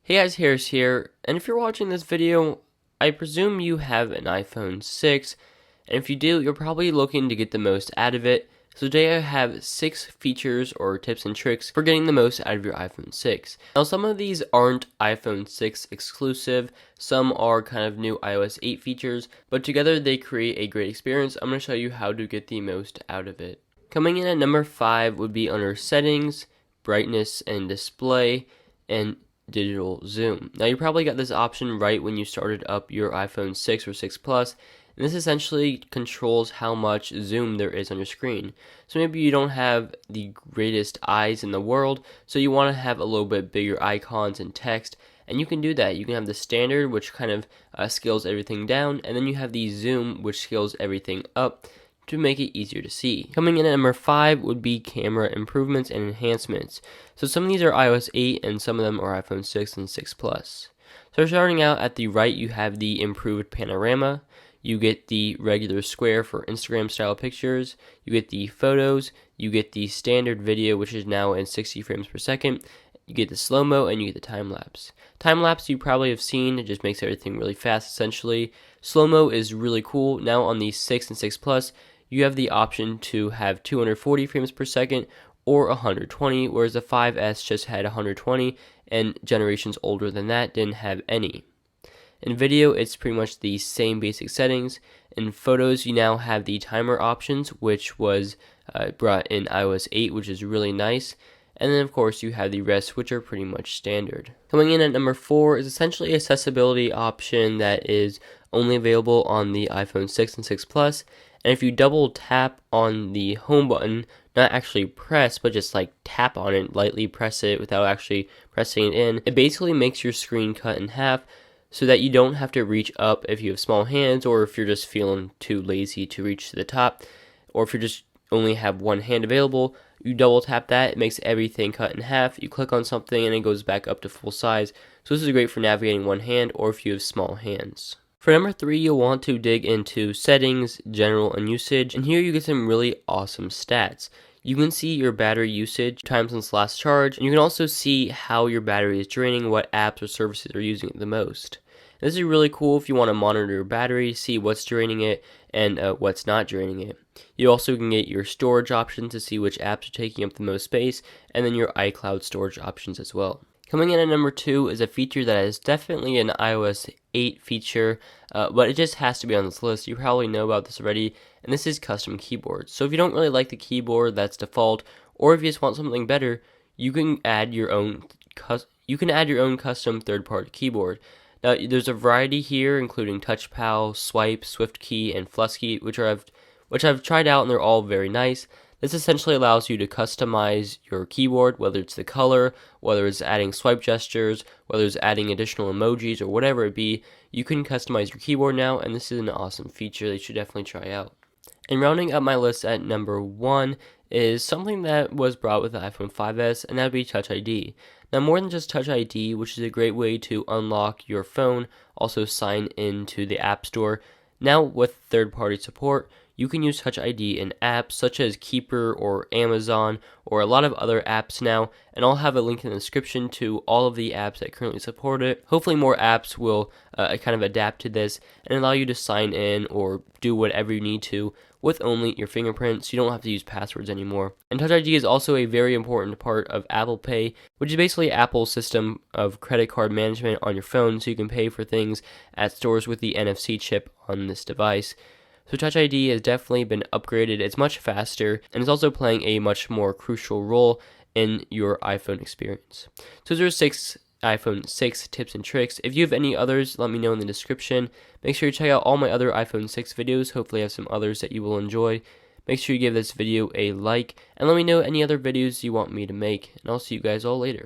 Hey guys, Harris here, and if you're watching this video, I presume you have an iPhone 6, and if you do, you're probably looking to get the most out of it. So today I have 6 features or tips and tricks for getting the most out of your iPhone 6. Now some of these aren't iPhone 6 exclusive, some are kind of new iOS 8 features, but together they create a great experience. I'm going to show you how to get the most out of it. Coming in at number 5 would be under Settings, Brightness and Display, and Digital Zoom. Now you probably got this option right when you started up your iPhone 6 or 6 Plus, and this essentially controls how much zoom there is on your screen. So maybe you don't have the greatest eyes in the world, so you want to have a little bit bigger icons and text, and you can do that. You can have the standard, which kind of scales everything down, and then you have the zoom, which scales everything up to make it easier to see. Coming in at number 5 would be camera improvements and enhancements. So some of these are iOS 8 and some of them are iPhone 6 and 6 Plus. So starting out at the right, you have the improved panorama. You get the regular square for Instagram style pictures. You get the photos. You get the standard video, which is now in 60 frames per second. You get the slow-mo and you get the time-lapse. Time-lapse you probably have seen, it just makes everything really fast essentially. Slow-mo is really cool. Now on the 6 and 6 Plus, you have the option to have 240 frames per second or 120, whereas the 5S just had 120, and generations older than that didn't have any. In video, it's pretty much the same basic settings. In photos, you now have the timer options, which was brought in iOS 8, which is really nice. And then, of course, you have the rest, which are pretty much standard. Coming in at number 4 is essentially an accessibility option that is only available on the iPhone 6 and 6 Plus. And if you double tap on the home button, not actually press, but just like tap on it, lightly press it without actually pressing it in, it basically makes your screen cut in half so that you don't have to reach up if you have small hands, or if you're just feeling too lazy to reach to the top, or if you just only have one hand available. You double tap that, it makes everything cut in half. You click on something and it goes back up to full size. So this is great for navigating one hand or if you have small hands. For number 3, you'll want to dig into settings, general, and usage, and here you get some really awesome stats. You can see your battery usage, time since last charge, and you can also see how your battery is draining, what apps or services are using it the most. This is really cool if you want to monitor your battery, see what's draining it and what's not draining it. You also can get your storage options to see which apps are taking up the most space, and then your iCloud storage options as well. Coming in at number 2 is a feature that is definitely an iOS 8 feature, but it just has to be on this list. You probably know about this already, and this is custom keyboards. So if you don't really like the keyboard that's default, or if you just want something better, you can add your own custom third-party keyboard. Now there's a variety here, including TouchPal, Swipe, SwiftKey, and Flusky, which I've tried out, and they're all very nice. This essentially allows you to customize your keyboard, whether it's the color, whether it's adding swipe gestures, whether it's adding additional emojis, or whatever it be. You can customize your keyboard now, and this is an awesome feature that you should definitely try out. And rounding up my list at number 1 is something that was brought with the iPhone 5S, and that would be Touch ID. Now, more than just Touch ID, which is a great way to unlock your phone, also sign into the App Store. Now, with third-party support, you can use Touch ID in apps such as Keeper or Amazon or a lot of other apps now, and I'll have a link in the description to all of the apps that currently support it. Hopefully more apps will kind of adapt to this and allow you to sign in or do whatever you need to with only your fingerprint, so you don't have to use passwords anymore. And Touch ID is also a very important part of Apple Pay, which is basically Apple's system of credit card management on your phone, so you can pay for things at stores with the NFC chip on this device. So Touch ID has definitely been upgraded. It's much faster, and it's also playing a much more crucial role in your iPhone experience. So those are 6 iPhone 6 tips and tricks. If you have any others, let me know in the description. Make sure you check out all my other iPhone 6 videos. Hopefully I have some others that you will enjoy. Make sure you give this video a like, and let me know any other videos you want me to make, and I'll see you guys all later.